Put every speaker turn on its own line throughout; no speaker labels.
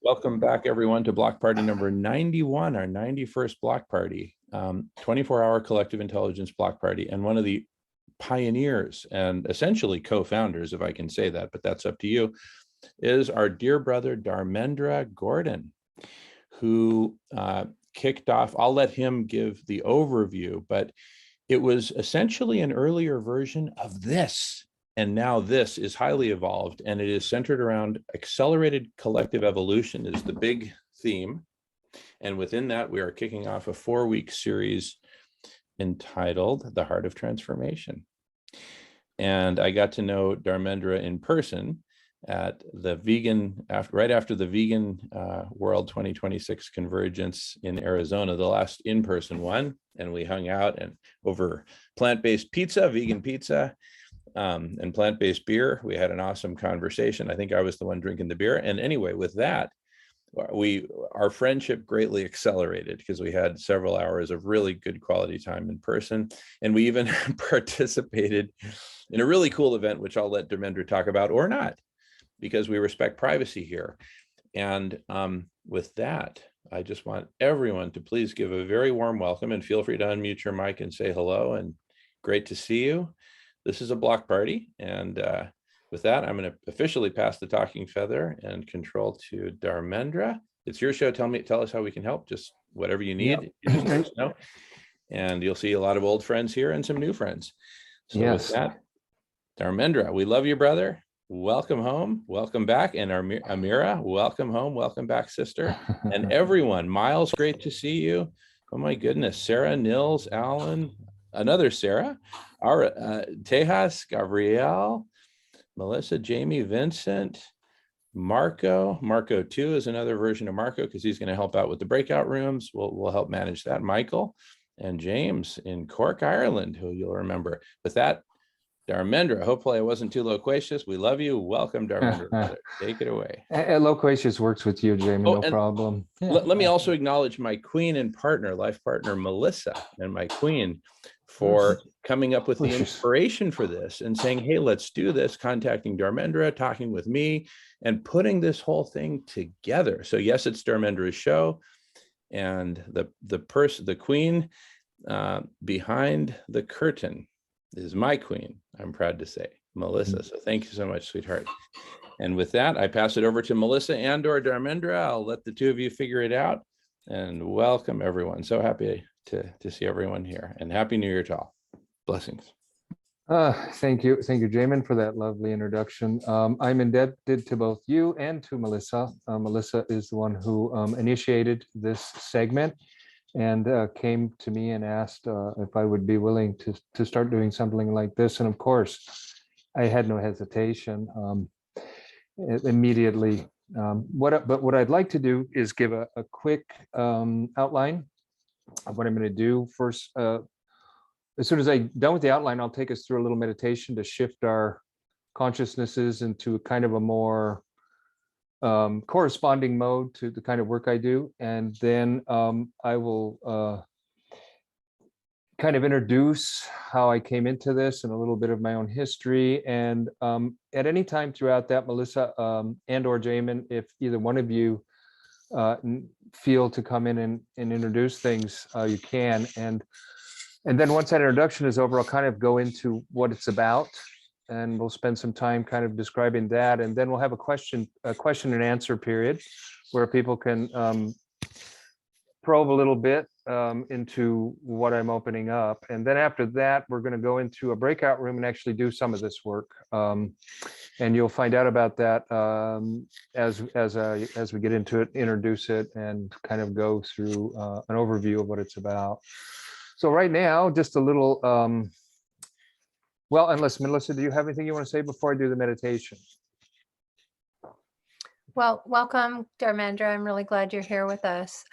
Welcome back, everyone, to Block Party number 91, our 91st Block Party, 24-hour collective intelligence block party, and one of the pioneers and essentially co-founders, if I can say that, but that's up to you, is our dear brother Dharmendra Gordon, who kicked off. I'll let him give the overview, but it was essentially an earlier version of this. And now this is highly evolved, and it is centered around accelerated collective evolution is the big theme. And within that, we are kicking off a 4-week series entitled The Heart of Transformation. And I got to know Dharmendra in person at the right after the Vegan World 2026 Convergence in Arizona, the last in-person one. And we hung out and over plant-based pizza, vegan pizza, and plant-based beer. We had an awesome conversation. I think I was the one drinking the beer. And anyway, with that, our friendship greatly accelerated because we had several hours of really good quality time in person. And we even participated in a really cool event, which I'll let Dharmendra talk about, or not, because we respect privacy here. And with that, I just want everyone to please give a very warm welcome, and feel free to unmute your mic and say hello, and great to see you. This is a block party, and with that, I'm going to officially pass the talking feather and control to Dharmendra. It's your show. Tell us how we can help. Just whatever you need.
Yep.
You just let us know. And you'll see a lot of old friends here and some new friends. So
yes.
With that, Dharmendra, we love you, brother. Welcome home. Welcome back. And Amira, welcome home. Welcome back, sister. And everyone, Miles, great to see you. Oh my goodness. Sarah, Nils, Alan, another Sarah, Tejas, Gabrielle, Melissa, Jamie, Vincent, Marco 2 is another version of Marco because he's going to help out with the breakout rooms. We'll help manage that. Michael and James in Cork, Ireland, who you'll remember. With that, Dharmendra, hopefully I wasn't too loquacious. We love you. Welcome, Dharmendra. Take it away.
Loquacious works with you, Jamie, no problem. Yeah.
Let me also acknowledge my queen and partner, life partner, Melissa, and my queen for coming up with the inspiration for this and saying, hey, let's do this, contacting Dharmendra, talking with me, and putting this whole thing together. So yes, it's Dharmendra's show, and the queen behind the curtain is my queen, I'm proud to say, Melissa. So thank you so much, sweetheart. And with that, I pass it over to Melissa and/or Dharmendra. I'll let the two of you figure it out. And welcome, everyone. So happy to see everyone here. And Happy New Year to all. Blessings.
Thank you, Jamin, for that lovely introduction. I'm indebted to both you and to Melissa. Melissa is the one who initiated this segment and came to me and asked if I would be willing to start doing something like this. And of course, I had no hesitation immediately. But what I'd like to do is give a quick outline of what I'm going to do. First, as soon as I'm done with the outline, I'll take us through a little meditation to shift our consciousnesses into a kind of a more corresponding mode to the kind of work I do. And then I will kind of introduce how I came into this and a little bit of my own history. And at any time throughout that, Melissa and or Jamin, if either one of you feel to come in and introduce things, you can. And then once that introduction is over, I'll kind of go into what it's about, and we'll spend some time kind of describing that. And then we'll have a question and answer period where people can probe a little bit into what I'm opening up. And then after that, we're going to go into a breakout room and actually do some of this work. And you'll find out about that as we get into it, introduce it, and kind of go through an overview of what it's about. So right now, just a little, well, unless Melissa, do you have anything you want to say before I do the meditation?
Well, welcome, Dharmendra. I'm really glad you're here with us.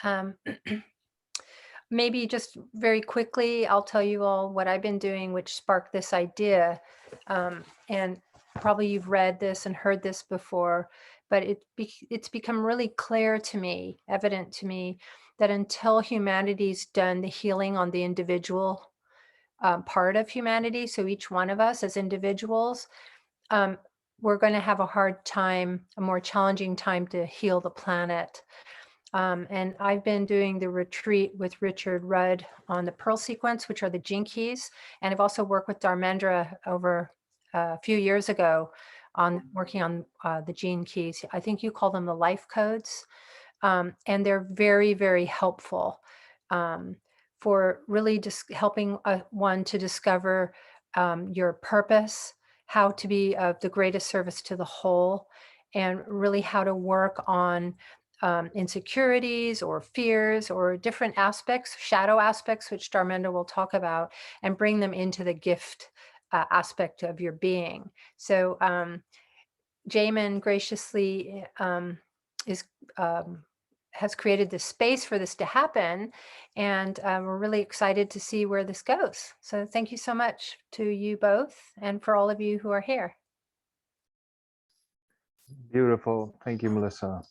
Maybe just very quickly, I'll tell you all what I've been doing, which sparked this idea. And probably you've read this and heard this before, but it's become really clear to me, evident to me, that until humanity's done the healing on the individual part of humanity, so each one of us as individuals, we're going to have a hard time, a more challenging time to heal the planet. And I've been doing the retreat with Richard Rudd on the Pearl sequence, which are the gene keys. And I've also worked with Dharmendra over a few years ago on working on the gene keys. I think you call them the life codes. And they're very, very helpful for really just helping one to discover your purpose, how to be of the greatest service to the whole, and really how to work on insecurities or fears or different aspects, shadow aspects, which Dharmendra will talk about, and bring them into the gift aspect of your being. So Jamin graciously is has created this space for this to happen, and we're really excited to see where this goes. So thank you so much to you both and for all of you who are here.
Beautiful. Thank you, Melissa.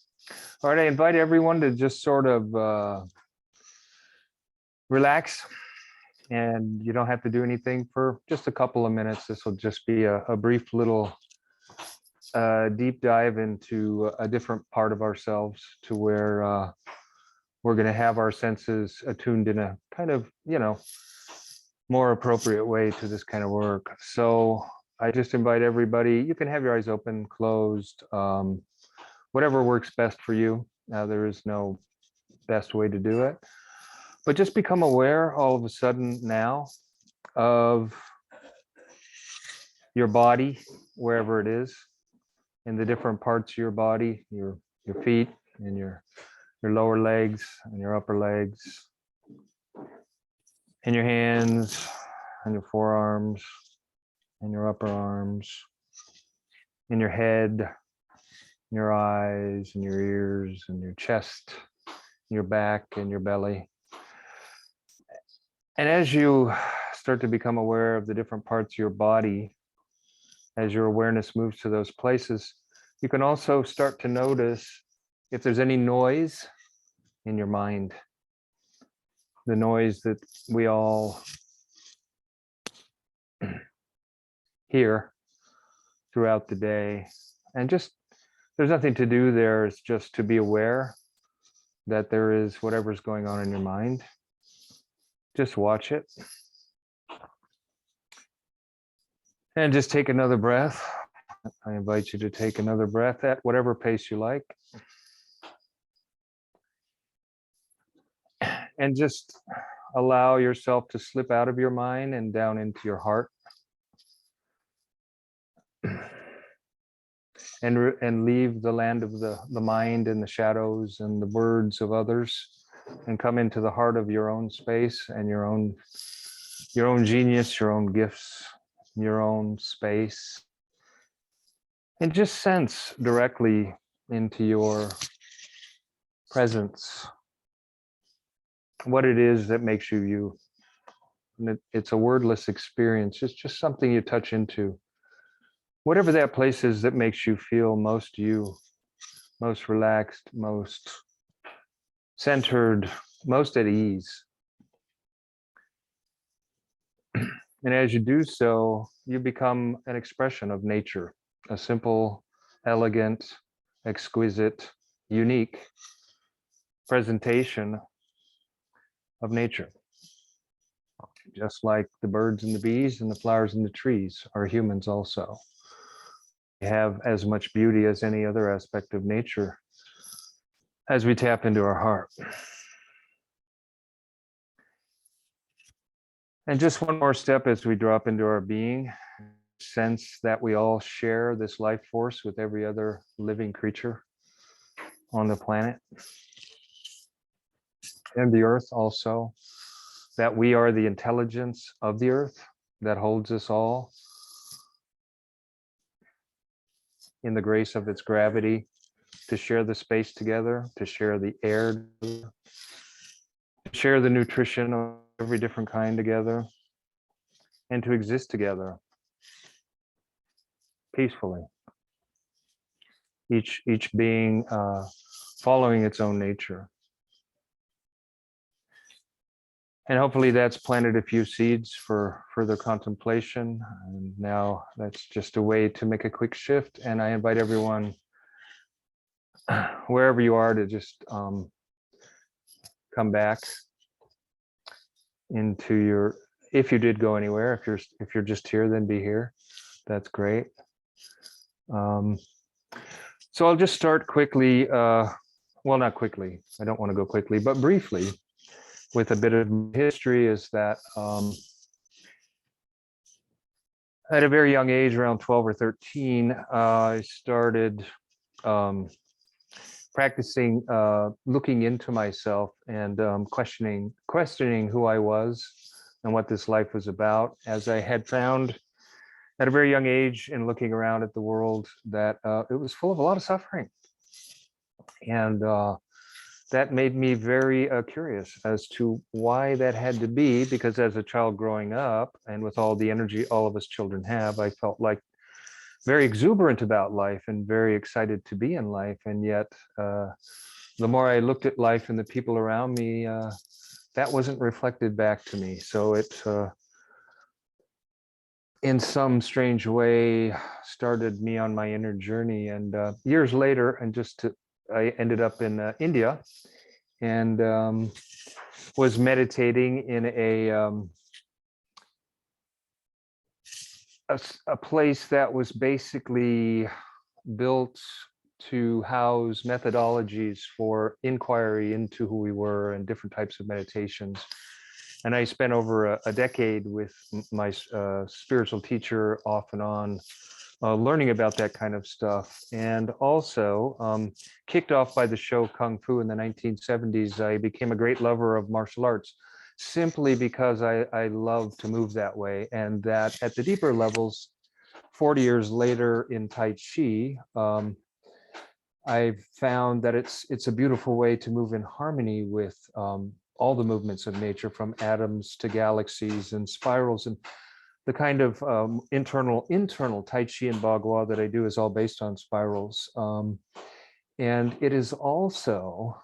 All right, I invite everyone to just sort of relax, and you don't have to do anything for just a couple of minutes. This will just be a brief little deep dive into a different part of ourselves, to where we're going to have our senses attuned in a kind of, more appropriate way to this kind of work. So I just invite everybody, you can have your eyes open, closed, whatever works best for you. There is no best way to do it, but just become aware all of a sudden now of your body, wherever it is, in the different parts of your body, your feet and your lower legs and your upper legs, and your hands and your forearms and your upper arms, in your head, your eyes and your ears and your chest, your back and your belly. And as you start to become aware of the different parts of your body, as your awareness moves to those places, you can also start to notice if there's any noise in your mind, the noise that we all hear throughout the day. And just, there's nothing to do there. It's just to be aware that there is whatever's going on in your mind. Just watch it. And just take another breath. I invite you to take another breath at whatever pace you like. And just allow yourself to slip out of your mind and down into your heart. And leave the land of the mind and the shadows and the words of others, and come into the heart of your own space and your own genius, your own gifts, your own space. And just sense directly into your presence what it is that makes you you. And it's a wordless experience. It's just something you touch into. Whatever that place is that makes you feel most you, most relaxed, most centered, most at ease. And as you do so, you become an expression of nature, a simple, elegant, exquisite, unique presentation of nature. Just like the birds and the bees and the flowers and the trees are humans also. They have as much beauty as any other aspect of nature as we tap into our heart. And just one more step as we drop into our being, sense that we all share this life force with every other living creature on the planet and the earth also, that we are the intelligence of the earth that holds us all in the grace of its gravity, to share the space together, to share the air, to share the nutrition of every different kind together, and to exist together peacefully. Each being following its own nature. And hopefully that's planted a few seeds for further contemplation. And now that's just a way to make a quick shift. And I invite everyone, wherever you are, to just come back into your, if you did go anywhere, if you're just here, then be here. That's great. So I'll just start quickly, well, not quickly, I don't want to go quickly, but briefly with a bit of history. Is that at a very young age, around 12 or 13, I started practicing looking into myself and questioning who I was and what this life was about, as I had found at a very young age in looking around at the world that it was full of a lot of suffering. And that made me very curious as to why that had to be, because as a child growing up, and with all the energy all of us children have, I felt like very exuberant about life and very excited to be in life. And yet, the more I looked at life and the people around me, that wasn't reflected back to me. So it, in some strange way, started me on my inner journey. And years later, and I ended up in India, and was meditating in a place that was basically built to house methodologies for inquiry into who we were and different types of meditations. And I spent over a decade with my spiritual teacher off and on, learning about that kind of stuff. And also, kicked off by the show Kung Fu in the 1970s, I became a great lover of martial arts, simply because I love to move that way. And that at the deeper levels, 40 years later in Tai Chi, I've found that it's a beautiful way to move in harmony with all the movements of nature, from atoms to galaxies and spirals. And the kind of internal Tai Chi and Bagua that I do is all based on spirals. And it is also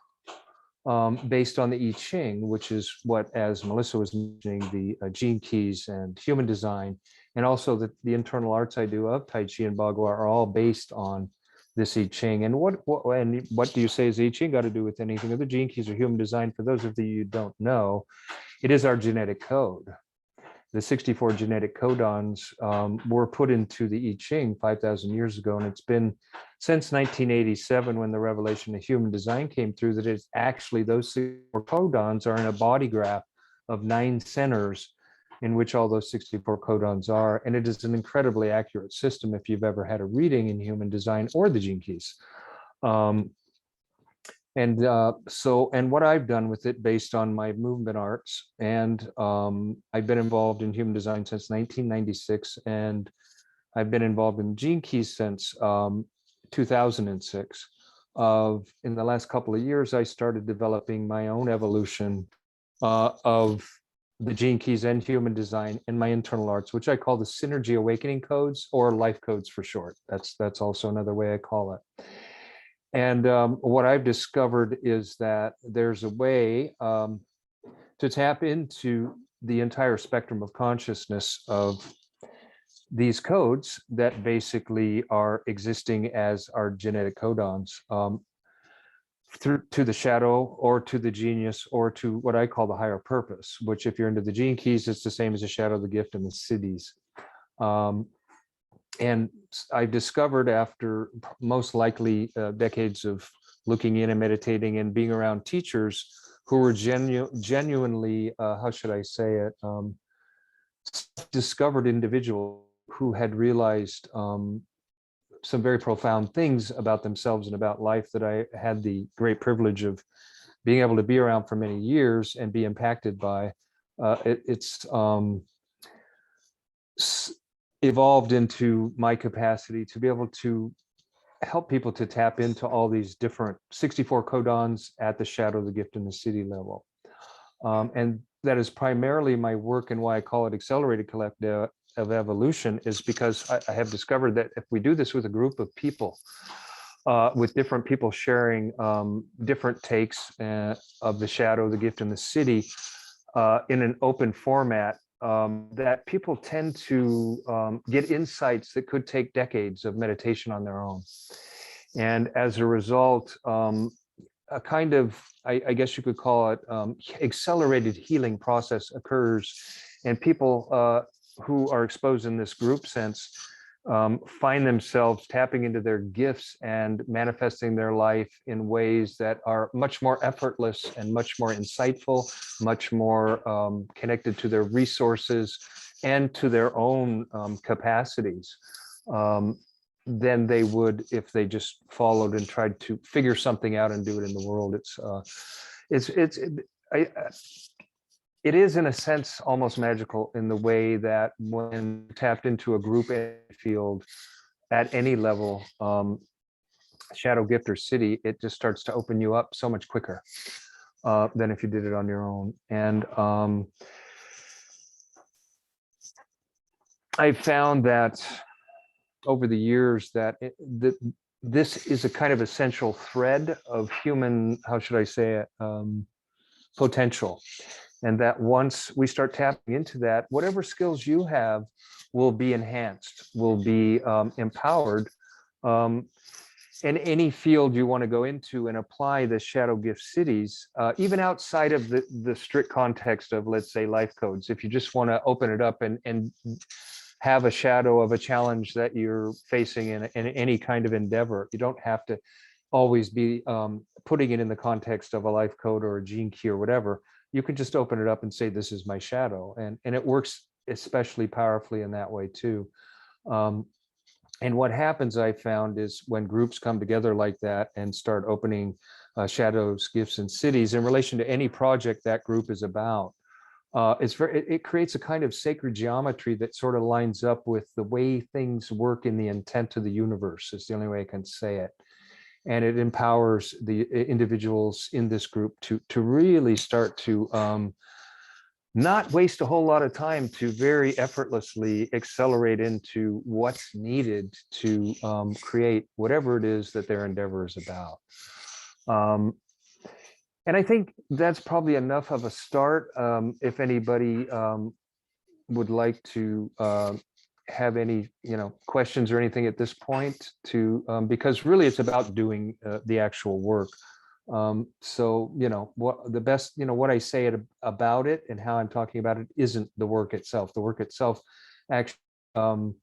based on the I Ching, which is what, as Melissa was mentioning, the gene keys and human design, and also the internal arts I do of Tai Chi and Bagua are all based on this I Ching. And what do you say is I Ching got to do with anything of the gene keys or human design? For those of you who don't know, it is our genetic code. The 64 genetic codons were put into the I Ching 5,000 years ago, and it's been since 1987, when the revelation of human design came through, that it's actually those 64 codons are in a body graph of 9 centers in which all those 64 codons are. And it is an incredibly accurate system if you've ever had a reading in human design or the gene keys. And what I've done with it, based on my movement arts, and I've been involved in human design since 1996, and I've been involved in gene keys since 2006. In the last couple of years, I started developing my own evolution of the gene keys and human design and my internal arts, which I call the Synergy Awakening Codes, or life codes for short. That's also another way I call it. And what I've discovered is that there's a way to tap into the entire spectrum of consciousness of these codes that basically are existing as our genetic codons, through to the shadow, or to the genius, or to what I call the higher purpose, which, if you're into the gene keys, it's the same as the shadow, the gift, and the siddhis. And I discovered, after most likely decades of looking in and meditating and being around teachers who were genuinely, how should I say it, discovered individuals who had realized some very profound things about themselves and about life, that I had the great privilege of being able to be around for many years and be impacted by. It's evolved into my capacity to be able to help people to tap into all these different 64 codons at the shadow, the gift, and the siddhi level. And that is primarily my work, and why I call it Accelerated Collective of Evolution, is because I have discovered that if we do this with a group of people, with different people sharing different takes of the shadow, the gift, and the siddhi, in an open format, that people tend to get insights that could take decades of meditation on their own. And as a result, a kind of, I guess you could call it, accelerated healing process occurs, and people who are exposed in this group sense find themselves tapping into their gifts and manifesting their life in ways that are much more effortless and much more insightful, much more connected to their resources and to their own capacities than they would if they just followed and tried to figure something out and do it in the world. It is in a sense almost magical in the way that when tapped into a group field at any level, shadow gift or city, it just starts to open you up so much quicker than if you did it on your own. And I found that over the years that this is a kind of essential thread of human, how should I say it, potential. And that once we start tapping into that, whatever skills you have will be enhanced, will be empowered. In any field you want to go into and apply the shadow gift cities, even outside of the strict context of, let's say, life codes, if you just want to open it up and have a shadow of a challenge that you're facing in any kind of endeavor, you don't have to always be putting it in the context of a life code or a gene key or whatever. You can just open it up and say, this is my shadow. And it works especially powerfully in that way too. And what happens, I found, is when groups come together like that and start opening shadows, gifts, and cities in relation to any project that group is about, it creates a kind of sacred geometry that sort of lines up with the way things work in the intent of the universe, is the only way I can say it. And it empowers the individuals in this group to really start to not waste a whole lot of time, to very effortlessly accelerate into what's needed to create whatever it is that their endeavor is about. And I think that's probably enough of a start. If anybody would like to have any questions or anything at this point, because really it's about doing the actual work. So what the best, what I say about it and how I'm talking about it isn't the work itself. The work itself actually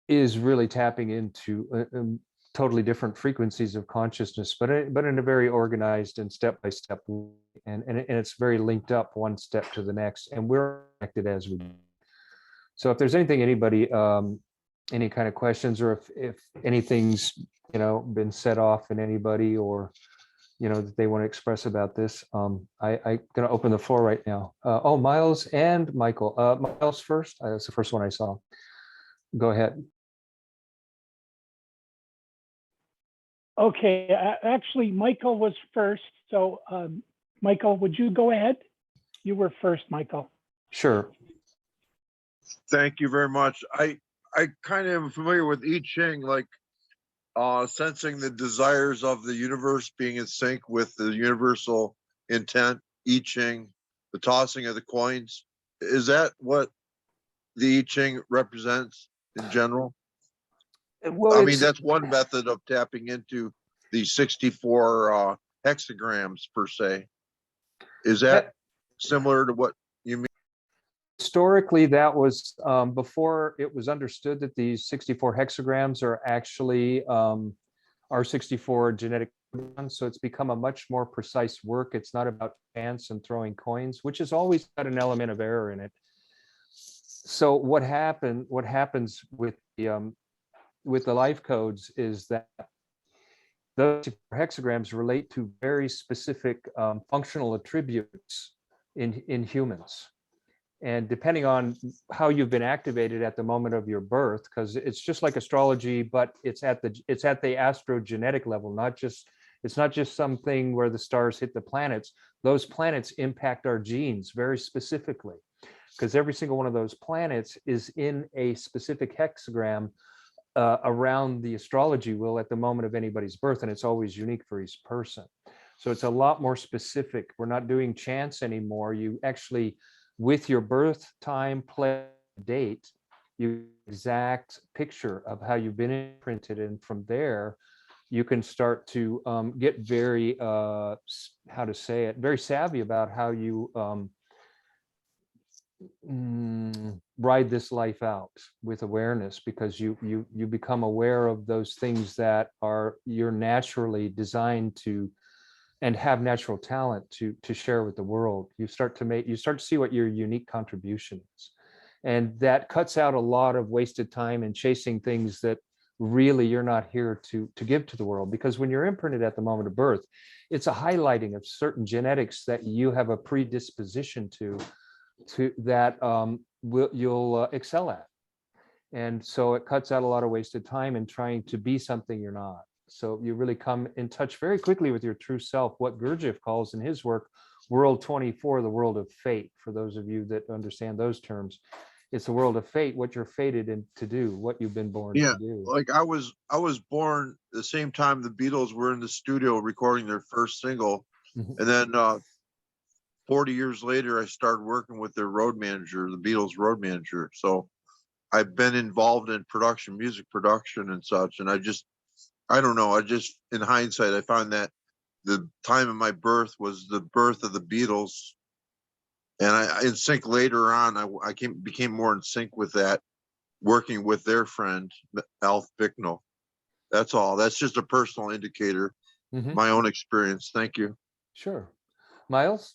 is really tapping into totally different frequencies of consciousness, but in a very organized and step-by-step way. And it's very linked up one step to the next, and we're connected as we do. So if there's anything, anybody, any kind of questions, or if anything's, been set off in anybody, or, that they want to express about this, I'm going to open the floor right now. Oh, Miles and Michael. Miles first. That's the first one I saw. Go ahead.
Okay, actually, Michael was first. So, Michael, would you go ahead? You were first, Michael.
Sure.
Thank you very much. I kind of am familiar with I Ching, like sensing the desires of the universe, being in sync with the universal intent. I Ching, the tossing of the coins. Is that what the I Ching represents in general?
Well,
I mean, that's one method of tapping into the 64 hexagrams per se. Is that similar to what you mean?
Historically, that was before it was understood that these 64 hexagrams are actually our 64 genetic codes. So it's become a much more precise work. It's not about chance and throwing coins, which has always got an element of error in it. So what happens with the life codes is that those hexagrams relate to very specific functional attributes in humans. And depending on how you've been activated at the moment of your birth, because it's just like astrology, but it's at the astrogenetic level, it's not just something where the stars hit the planets. Those planets impact our genes very specifically, because every single one of those planets is in a specific hexagram around the astrology wheel at the moment of anybody's birth, and it's always unique for each person. So it's a lot more specific. We're not doing chance anymore. You actually, with your birth time, place, date, you exact picture of how you've been imprinted. And from there, you can start to get very, how to say it, very savvy about how you ride this life out with awareness, because you become aware of those things that you're naturally designed to and have natural talent to share with the world. You start to see what your unique contribution is. And that cuts out a lot of wasted time and chasing things that really you're not here to give to the world. Because when you're imprinted at the moment of birth, it's a highlighting of certain genetics that you have a predisposition to that you'll excel at. And so it cuts out a lot of wasted time in trying to be something you're not. So you really come in touch very quickly with your true self, what Gurdjieff calls in his work, World 24, the world of fate. For those of you that understand those terms, it's the world of fate, what you're fated in to do, what you've been born
Yeah,
to do.
like I was born the same time the Beatles were in the studio recording their first single.
Mhm.
And then 40 years later, I started working with their road manager, the Beatles road manager. So I've been involved in production, music production and such. And I don't know, in hindsight, I found that the time of my birth was the birth of the Beatles. And in sync later on, I became more in sync with that, working with their friend, Alf Bicknell. That's all. That's just a personal indicator,
Mhm.
my own experience. Thank you.
Sure. Miles?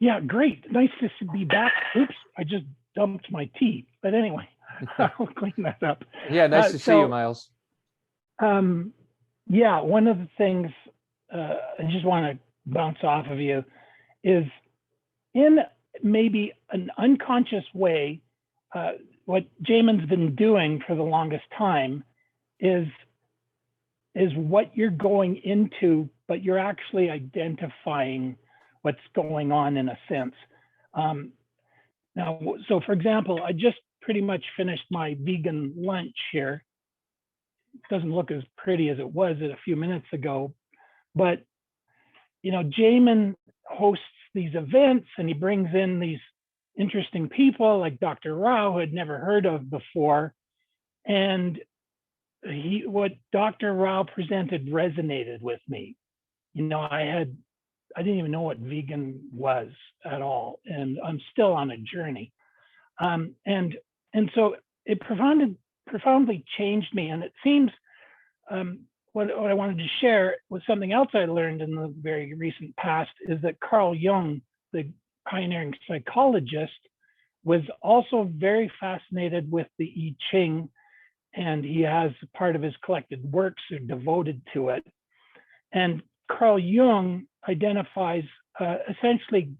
Yeah, great. Nice to be back. Oops, I just dumped my tea. But anyway, I'll clean that up.
Yeah, nice to see you, Miles.
Yeah, one of the things I just want to bounce off of you is, in maybe an unconscious way, what Jamin's been doing for the longest time is what you're going into, but you're actually identifying what's going on in a sense. Now, so for example, I just pretty much finished my vegan lunch here. It doesn't look as pretty as it was a few minutes ago, but Jamin hosts these events and he brings in these interesting people like Dr. Rao, who I'd never heard of before. And what Dr. Rao presented resonated with me. I didn't even know what vegan was at all, and I'm still on a journey. And so it profoundly changed me. And it seems what I wanted to share was something else I learned in the very recent past, is that Carl Jung, the pioneering psychologist, was also very fascinated with the I Ching, and he has part of his collected works are devoted to it. And Carl Jung identifies essentially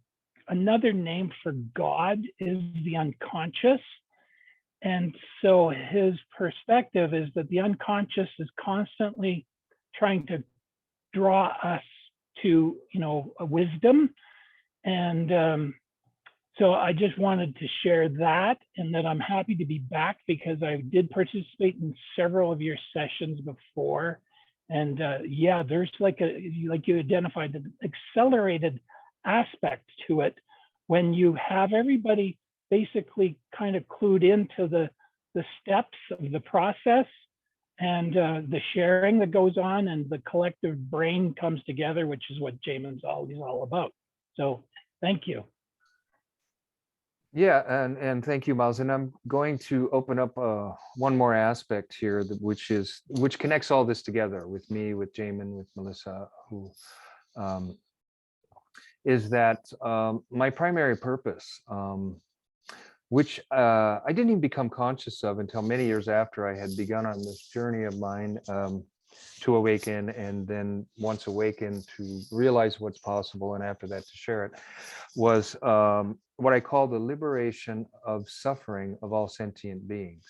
another name for God is the unconscious. And so his perspective is that the unconscious is constantly trying to draw us to, a wisdom. And so I just wanted to share that, and that I'm happy to be back because I did participate in several of your sessions before. And yeah, there's like you identified, an accelerated aspect to it when you have everybody basically kind of clued into the steps of the process, and the sharing that goes on, and the collective brain comes together, which is what Jamin's all about. So thank you.
Yeah, and thank you, Miles. And I'm going to open up one more aspect here, which connects all this together with me, with Jamin, with Melissa, who is that my primary purpose, which I didn't even become conscious of until many years after I had begun on this journey of mine to awaken, and then once awakened to realize what's possible, and after that to share it, was what I call the liberation of suffering of all sentient beings.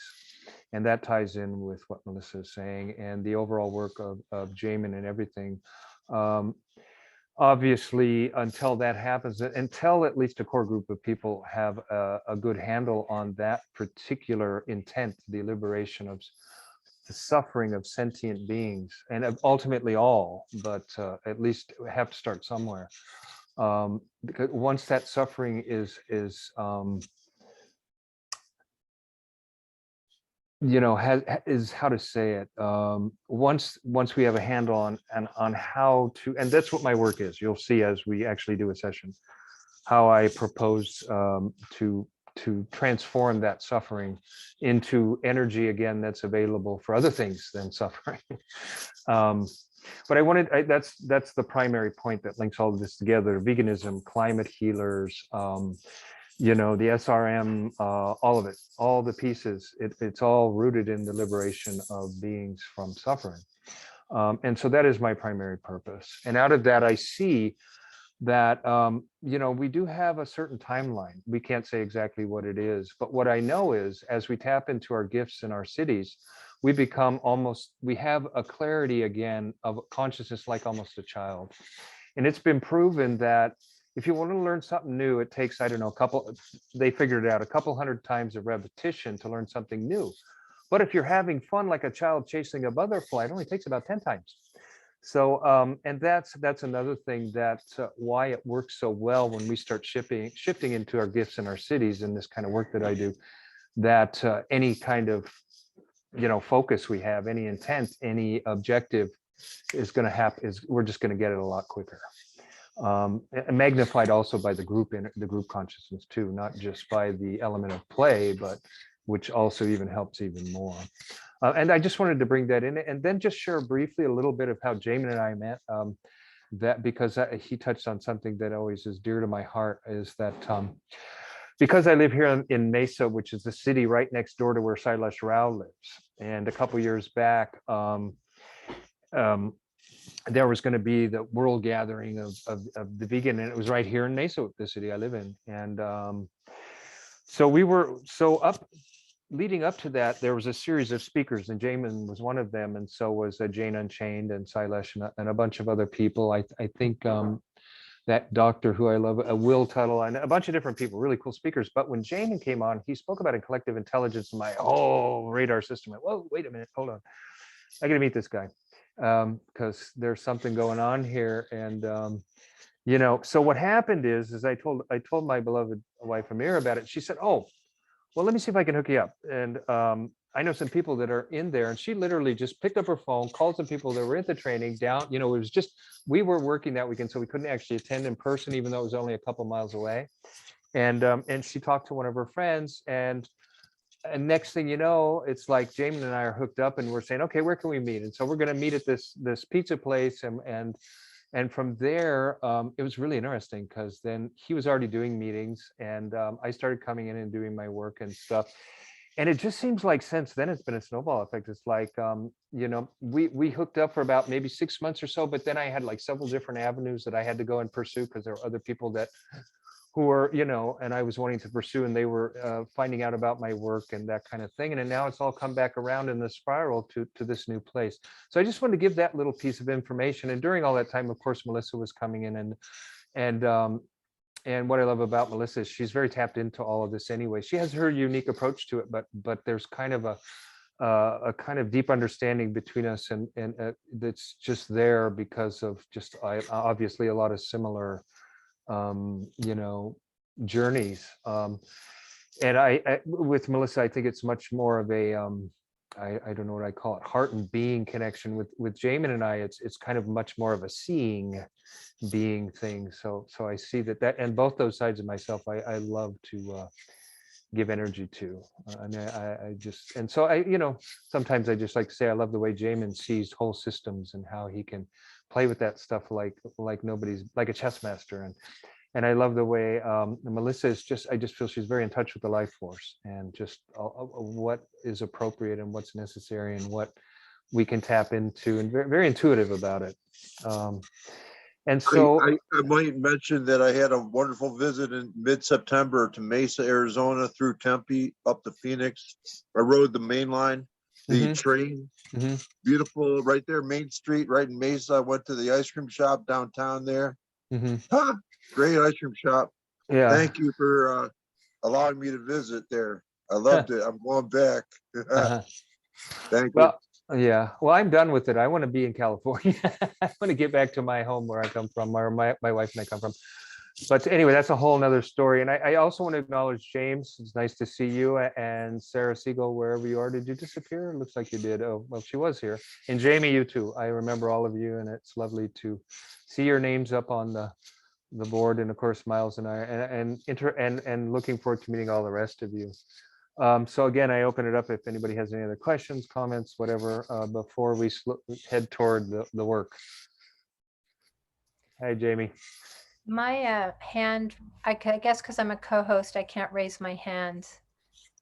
And that ties in with what Melissa is saying and the overall work of Jamin and everything. Obviously, until that happens, until at least a core group of people have a good handle on that particular intent, the liberation the suffering of sentient beings, and of ultimately all, but at least we have to start somewhere. Because once that suffering is you know, is how to say it. Once we have a handle on how to, and that's what my work is. You'll see as we actually do a session, how I propose to transform that suffering into energy again that's available for other things than suffering. But that's the primary point that links all of this together: veganism, climate healers, you know, the SRM, all of it, all the pieces. It's all rooted in the liberation of beings from suffering. And so that is my primary purpose. And out of that, I see that, you know, we do have a certain timeline. We can't say exactly what it is, but what I know is as we tap into our gifts in our cities, we become we have a clarity again of consciousness like almost a child. And it's been proven that if you want to learn something new, it takes, I don't know, they figured it out, a couple hundred times of repetition to learn something new. But if you're having fun like a child chasing a butterfly, it only takes about 10 times. So, and that's another thing, that's why it works so well when we start shifting into our gifts in our cities and this kind of work that I do, that any kind of, you know, focus we have, any intent, any objective is going to happen, we're just going to get it a lot quicker. And magnified also by the group consciousness too, not just by the element of play, but which also even helps even more. And I just wanted to bring that in, and then just share briefly a little bit of how Jamin and I met. That because he touched on something that always is dear to my heart, is that because I live here in Mesa, which is the city right next door to where Silas Rao lives, and a couple years back, there was going to be the world gathering of the vegan, and it was right here in Mesa, the city I live in. And so we were leading up to that, there was a series of speakers, and Jamin was one of them, and so was Jane Unchained and Silesh and a bunch of other people. I think that doctor who I love, Will Tuttle, and a bunch of different people, really cool speakers. But when Jamin came on, he spoke about a collective intelligence, and my whole radar system went, whoa, wait a minute, hold on, I got to meet this guy. Because there's something going on here. And you know, so what happened is I told my beloved wife Amira about it. She said, oh, well, let me see if I can hook you up. And I know some people that are in there, and she literally just picked up her phone, called some people that were at the training down. You know, it was just, we were working that weekend, so we couldn't actually attend in person, even though it was only a couple miles away. And she talked to one of her friends, and next thing you know, it's like Jamin and I are hooked up, and we're saying, okay, where can we meet? And so we're going to meet at this pizza place, and from there, it was really interesting, because then he was already doing meetings, and I started coming in and doing my work and stuff. And it just seems like since then it's been a snowball effect. It's like, you know, we hooked up for about maybe 6 months or so, but then I had like several different avenues that I had to go and pursue, because there were other people who were, you know, and I was wanting to pursue, and they were finding out about my work and that kind of thing. And now it's all come back around in the spiral to this new place. So I just wanted to give that little piece of information. And during all that time, of course, Melissa was coming in, and what I love about Melissa is she's very tapped into all of this anyway. She has her unique approach to it, but there's kind of a kind of deep understanding between us, and that's just there because of just obviously a lot of similar you know, journeys. And I with Melissa, I think it's much more of a I don't know what I call it, heart and being connection. With Jamin and I, it's kind of much more of a seeing being thing. So I see that and both those sides of myself I love to give energy to. And I just, and so you know, sometimes I just like to say I love the way Jamin sees whole systems and how he can play with that stuff like nobody's, like a chess master. And I love the way Melissa is just, I just feel she's very in touch with the life force, and just what is appropriate and what's necessary and what we can tap into, and very, very intuitive about it. And so
I might mention that I had a wonderful visit in mid-September to Mesa, Arizona, through Tempe up to Phoenix. I rode the main line, the train, beautiful right there, Main Street, right in Mesa. I went to the ice cream shop downtown there. Great ice cream shop.
Yeah.
Thank you for allowing me to visit there. I loved it. I'm going back. Thank you.
Well, Yeah, well, I'm done with it. I want to be in California. I want to get back to my home where I come from, where my wife and I come from. But anyway, that's a whole nother story. And I also want to acknowledge James. It's nice to see you, and Sarah Siegel, wherever you are. Did you disappear? It looks like you did. Oh, well, she was here. And Jamie, you too. I remember all of you, and it's lovely to see your names up on the board. And of course, Miles and I, and looking forward to meeting all the rest of you. So again, I open it up if anybody has any other questions, comments, whatever, before we head toward the work. Hi, Jamie.
My hand, I guess because I'm a co-host, I can't raise my hand.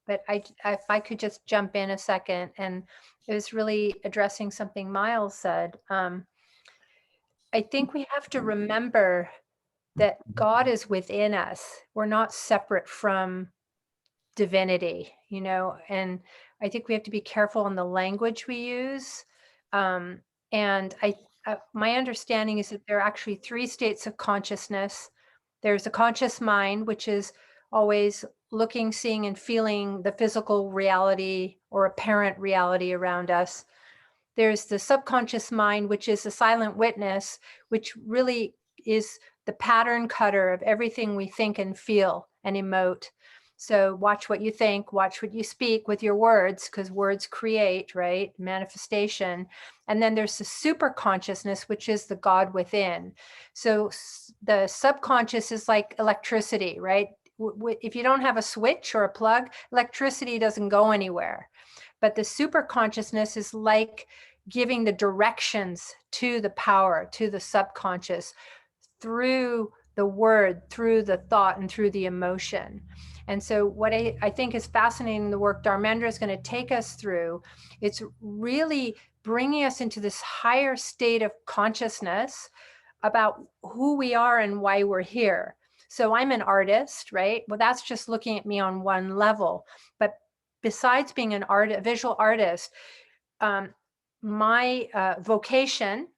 But if I could just jump in a second, and it was really addressing something Miles said. I think we have to remember that God is within us. We're not separate from divinity, and I think we have to be careful in the language we use. And my understanding is that there are actually 3 states of consciousness. There's a conscious mind, which is always looking, seeing, and feeling the physical reality or apparent reality around us. There's the subconscious mind, which is a silent witness, which really is the pattern cutter of everything we think and feel and emote. So watch what you think, watch what you speak with your words, because words create, right? Manifestation. And then there's the super consciousness, which is the God within. So the subconscious is like electricity, right? If you don't have a switch or a plug, electricity doesn't go anywhere. But the super consciousness is like giving the directions to the power, to the subconscious, through the word, through the thought, and through the emotion. And so what I think is fascinating, the work Dharmendra is going to take us through, it's really bringing us into this higher state of consciousness about who we are and why we're here. So I'm an artist, right? Well, that's just looking at me on one level. But besides being a visual artist, my vocation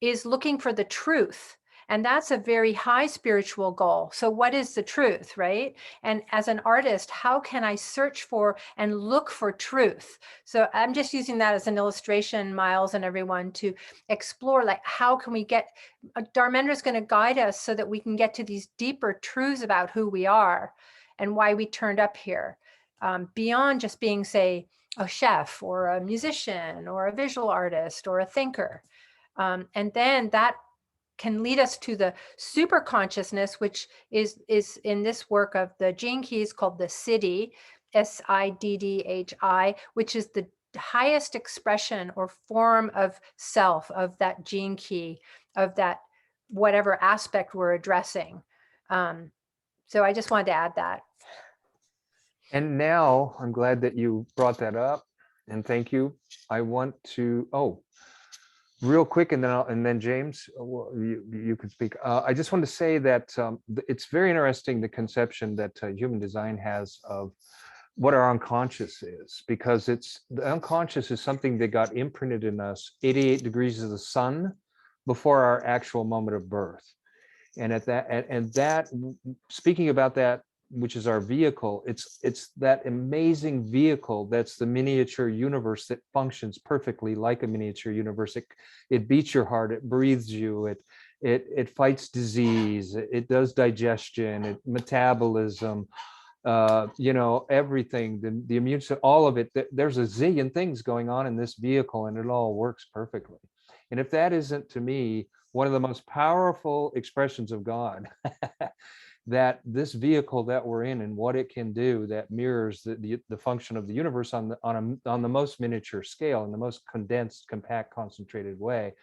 is looking for the truth. And that's a very high spiritual goal. So what is the truth, right? And as an artist, how can I search for and look for truth? So I'm just using that as an illustration, Miles and everyone, to explore, like, how can we get, Dharmendra is going to guide us so that we can get to these deeper truths about who we are and why we turned up here, beyond just being, say, a chef or a musician or a visual artist or a thinker. And then that can lead us to the super consciousness, which is in this work of the gene keys called the Siddhi, SIDDHI, which is the highest expression or form of self, of that gene key, of that whatever aspect we're addressing. So I just wanted to add that.
And now I'm glad that you brought that up, and thank you. I want to, real quick, and then James, you can speak. I just want to say that it's very interesting, the conception that human design has of what our unconscious is, because the unconscious is something that got imprinted in us 88 degrees of the sun before our actual moment of birth. And that speaking about that, which is our vehicle, it's that amazing vehicle that's the miniature universe that functions perfectly like a miniature universe. It beats your heart, it breathes you, it fights disease, it does digestion, metabolism, everything, the immune system, all of it. There's a zillion things going on in this vehicle, and it all works perfectly. And if that isn't, to me, one of the most powerful expressions of God, that this vehicle that we're in and what it can do, that mirrors the function of the universe on the most miniature scale, in the most condensed, compact, concentrated way.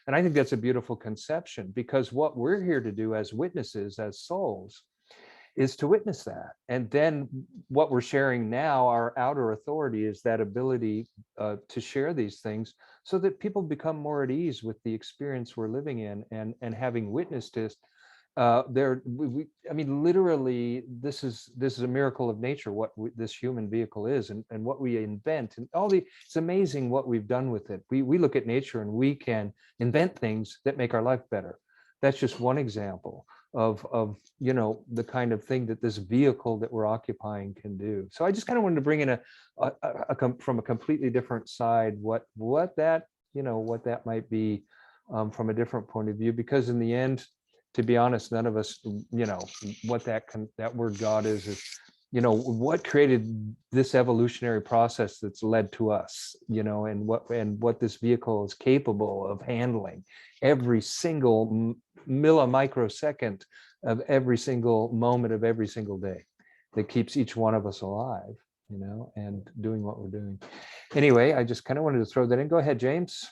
And I think that's a beautiful conception, because what we're here to do as witnesses, as souls, is to witness that. And then what we're sharing now, our outer authority, is that ability to share these things so that people become more at ease with the experience we're living in, and having witnessed this. I mean, literally, this is a miracle of nature, what this human vehicle is, and what we invent, and it's amazing what we've done with it. We look at nature and we can invent things that make our life better. That's just one example. of you know, the kind of thing that this vehicle that we're occupying can do. So I just kind of wanted to bring in from a completely different side what that, you know, what that might be from a different point of view, because in the end, to be honest, none of us, you know, what that word God is, you know, what created this evolutionary process that's led to us, you know, and what this vehicle is capable of handling every single millimicrosecond of every single moment of every single day that keeps each one of us alive, you know, and doing what we're doing. Anyway, I just kind of wanted to throw that in. Go ahead, James.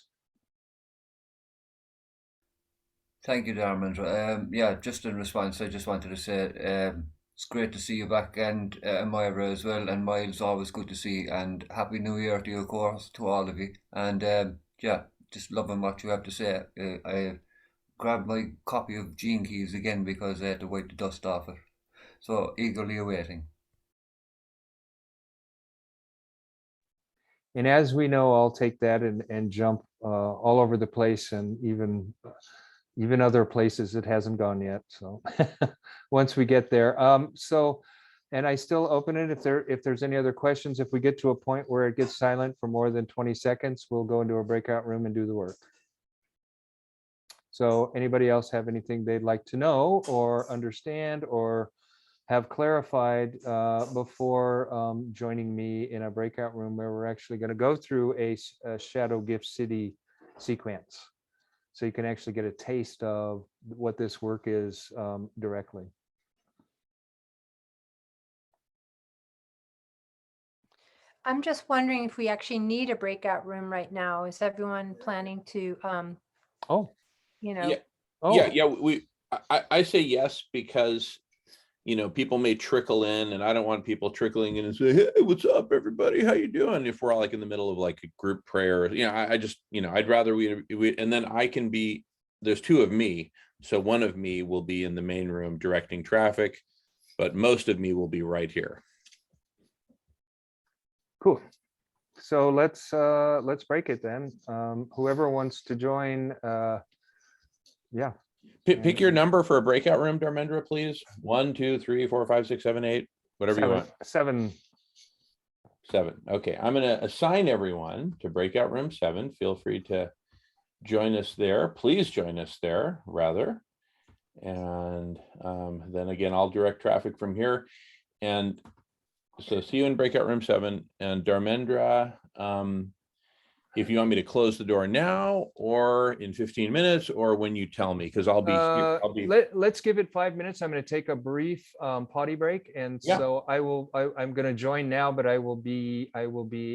Thank you, Dharmendra. Yeah, just in response, I just wanted to say it's great to see you back, and Myra as well, and Miles, always good to see, and Happy New Year to you, of course, to all of you. And yeah, just loving what you have to say. I grabbed my copy of Gene Keys again because I had to wipe the dust off it. So eagerly awaiting.
And as we know, I'll take that and jump all over the place, and even other places it hasn't gone yet. So once we get there, so, and I still open it if there's any other questions. If we get to a point where it gets silent for more than 20 seconds, we'll go into a breakout room and do the work. So anybody else have anything they'd like to know or understand or have clarified before joining me in a breakout room where we're actually going to go through a Shadow Gift City sequence, so you can actually get a taste of what this work is directly.
I'm just wondering if we actually need a breakout room right now. Is everyone planning to,
Oh,
you know?
Yeah,
oh,
I say yes, because you know, people may trickle in, and I don't want people trickling in and say, "Hey, what's up, everybody? How you doing?" If we're all like in the middle of like a group prayer, you know, I just, you know, I'd rather we and then I can be. There's two of me, so one of me will be in the main room directing traffic, but most of me will be right here.
cool. So let's break it then. Whoever wants to join, yeah.
Pick your number for a breakout room, Dharmendra, please. 1, 2, 3, 4, 5, 6, 7, 8, whatever you want.
7.
7. Okay, I'm going to assign everyone to breakout room 7. Feel free to join us there. Please join us there, rather. And then again, I'll direct traffic from here. And so see you in breakout room 7. And Dharmendra, if you want me to close the door now or in 15 minutes or when you tell me, because I'll be here.
Let's give it 5 minutes. I'm going to take a brief potty break, and
Yeah.
so I'm going to join now, but I will be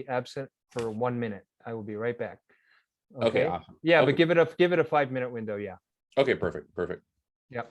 absent for 1 minute. I will be right back.
Okay, awesome.
Yeah,
okay.
but give it a 5 minute window. Yeah.
Okay, perfect.
Yep.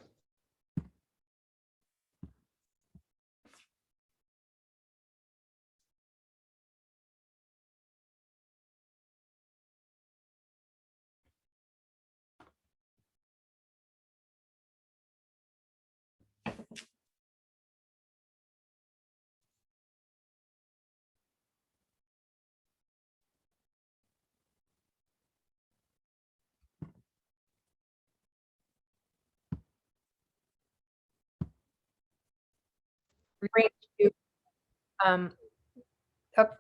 Bring you, up